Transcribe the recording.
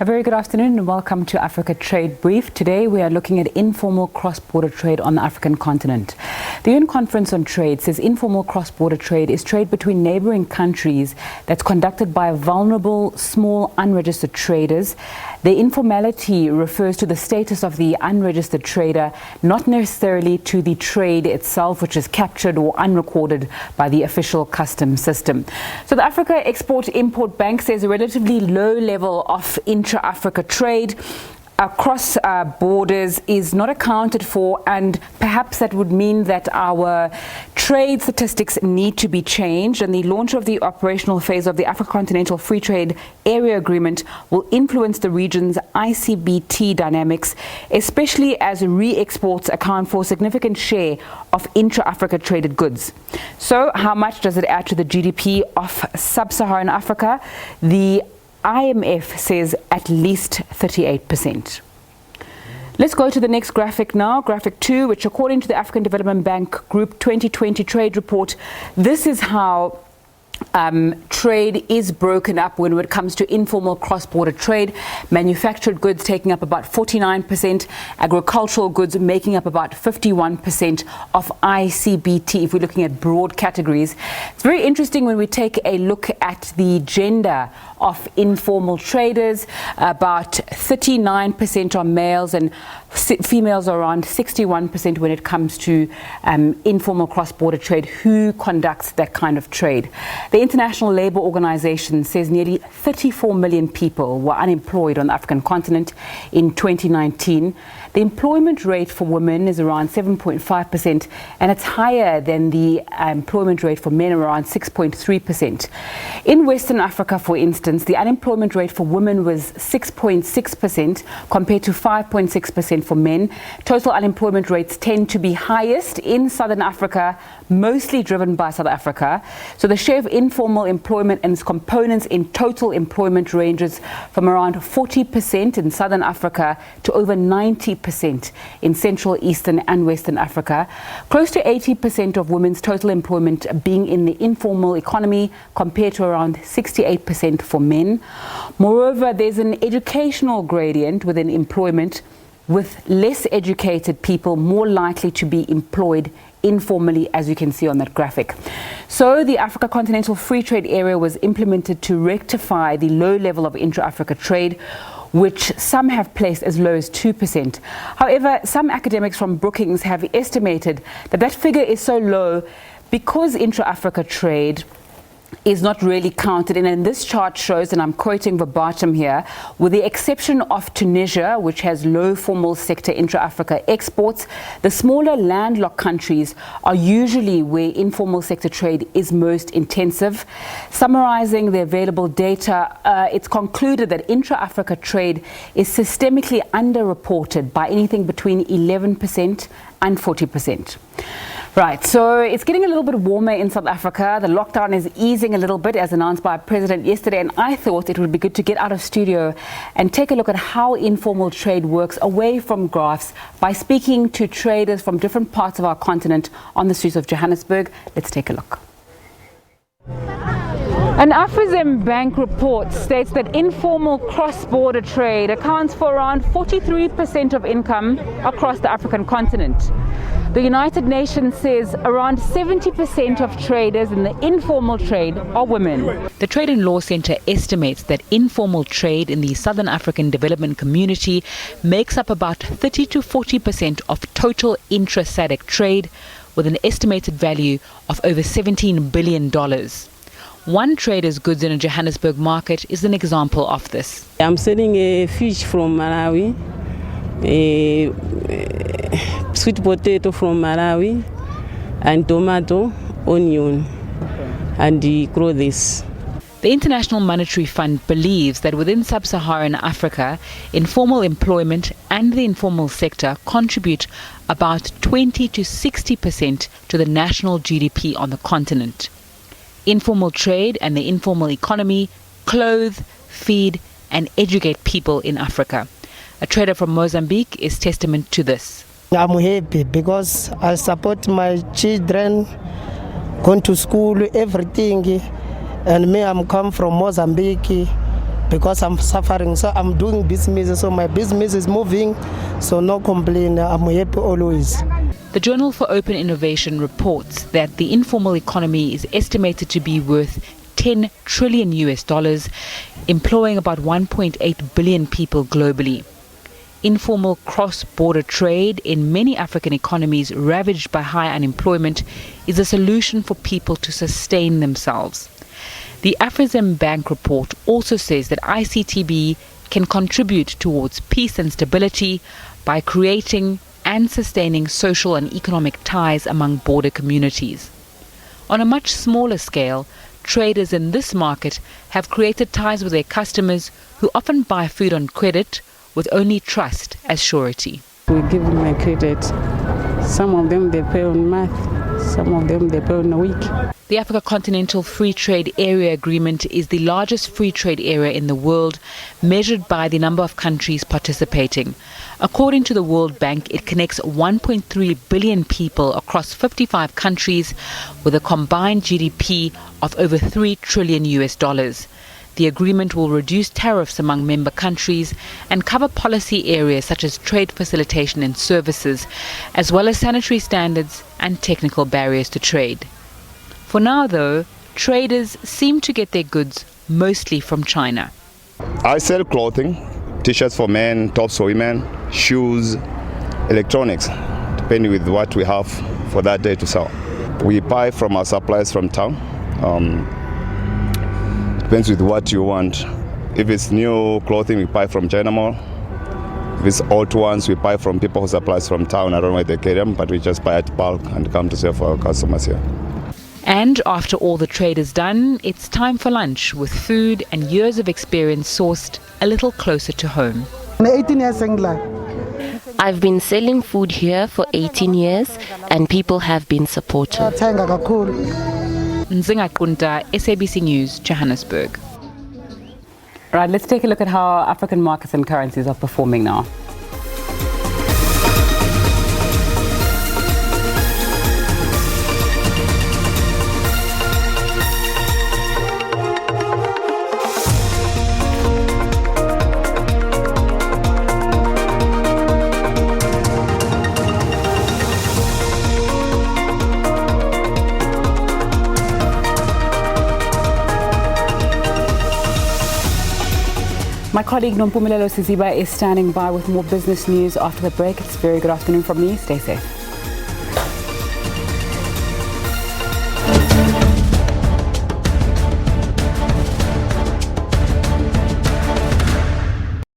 A very good afternoon and welcome to Africa Trade Brief. Today we are looking at informal cross-border trade on the African continent. The UN Conference on Trade says informal cross-border trade is trade between neighboring countries that's conducted by vulnerable, small, unregistered traders. The informality refers to the status of the unregistered trader, not necessarily to the trade itself, which is captured or unrecorded by the official customs system. So the Africa Export-Import Bank says a relatively low level of intra-Africa trade across borders is not accounted for, and perhaps that would mean that our trade statistics need to be changed, and the launch of the operational phase of the Africa Continental Free Trade Area Agreement will influence the region's ICBT dynamics, especially as re-exports account for a significant share of intra-Africa traded goods. So how much does it add to the GDP of sub-Saharan Africa? The IMF says at least 38%. Let's go to the next graphic now, graphic 2, which according to the African Development Bank Group 2020 Trade Report, this is how trade is broken up when it comes to informal cross-border trade. Manufactured goods taking up about 49%, agricultural goods making up about 51% of ICBT, if we're looking at broad categories. It's very interesting when we take a look at the gender of informal traders. About 39% are males and females are around 61% when it comes to informal cross-border trade. Who conducts that kind of trade? The International Labour Organization says nearly 34 million people were unemployed on the African continent in 2019. The employment rate for women is around 7.5%, and it's higher than the employment rate for men, around 6.3%. In Western Africa, for instance, the unemployment rate for women was 6.6% compared to 5.6% for men. Total unemployment rates tend to be highest in Southern Africa, mostly driven by South Africa. So the share of informal employment and its components in total employment ranges from around 40% in Southern Africa to over 90% in Central, Eastern and Western Africa. Close to 80% of women's total employment being in the informal economy compared to around 68% for men. Moreover, there's an educational gradient within employment, with less educated people more likely to be employed informally, as you can see on that graphic. So the Africa Continental Free Trade Area was implemented to rectify the low level of intra-Africa trade, which some have placed as low as 2%. However, some academics from Brookings have estimated that that figure is so low because intra-Africa trade is not really counted. And this chart shows, and I'm quoting verbatim here, with the exception of Tunisia, which has low formal sector intra-Africa exports, the smaller landlocked countries are usually where informal sector trade is most intensive. Summarizing the available data, it's concluded that intra-Africa trade is systemically underreported by anything between 11% and 40%. Right, so it's getting a little bit warmer in South Africa. The lockdown is easing a little bit, as announced by our president yesterday, and I thought it would be good to get out of studio and take a look at how informal trade works away from graphs by speaking to traders from different parts of our continent on the streets of Johannesburg. Let's take a look. An Afrexim Bank report states that informal cross-border trade accounts for around 43% of income across the African continent. The United Nations says around 70% of traders in the informal trade are women. The Trade and Law Centre estimates that informal trade in the Southern African development community makes up about 30 to 40% of total intra-SADC trade, with an estimated value of over $17 billion. One trader's goods in a Johannesburg market is an example of this. I'm selling a fish from Malawi, a sweet potato from Malawi, and tomato, onion, and the clothes. The International Monetary Fund believes that within sub-Saharan Africa, informal employment and the informal sector contribute about 20 to 60% to the national GDP on the continent. Informal trade and the informal economy clothe, feed and educate people in Africa. A trader from Mozambique is testament to this. I'm happy because I support my children, going to school, everything. And me, I'm come from Mozambique. because I'm suffering. So I'm doing business, so my business is moving, so no complaint. I'm happy always. The Journal for Open Innovation reports that the informal economy is estimated to be worth $10 trillion, employing about 1.8 billion people globally. Informal cross-border trade in many African economies ravaged by high unemployment is a solution for people to sustain themselves. The Afrexim Bank report also says that ICTB can contribute towards peace and stability by creating and sustaining social and economic ties among border communities. On a much smaller scale, traders in this market have created ties with their customers who often buy food on credit with only trust as surety. We give them my credit. Some of them they pay on month, some of them they pay on a week. The Africa Continental Free Trade Area Agreement is the largest free trade area in the world, measured by the number of countries participating. According to the World Bank, it connects 1.3 billion people across 55 countries with a combined GDP of over $3 trillion. The agreement will reduce tariffs among member countries and cover policy areas such as trade facilitation and services, as well as sanitary standards and technical barriers to trade. For now, though, traders seem to get their goods mostly from China. I sell clothing, t-shirts for men, tops for women, shoes, electronics, depending with what we have for that day to sell. We buy from our suppliers from town. Depends with what you want. If it's new clothing, we buy from China Mall. If it's old ones, we buy from people who supply us from town. I don't know where they carry them, but we just buy at bulk and come to sell for our customers here. And after all the trade is done, it's time for lunch with food and years of experience sourced a little closer to home. 18 years England. I've been selling food here for 18 years and people have been supportive. Nzinga Kunta, SABC News, Johannesburg. Right, let's take a look at how African markets and currencies are performing now. My colleague Nompumelelo Siziba is standing by with more business news after the break. It's very good afternoon from me. Stay safe.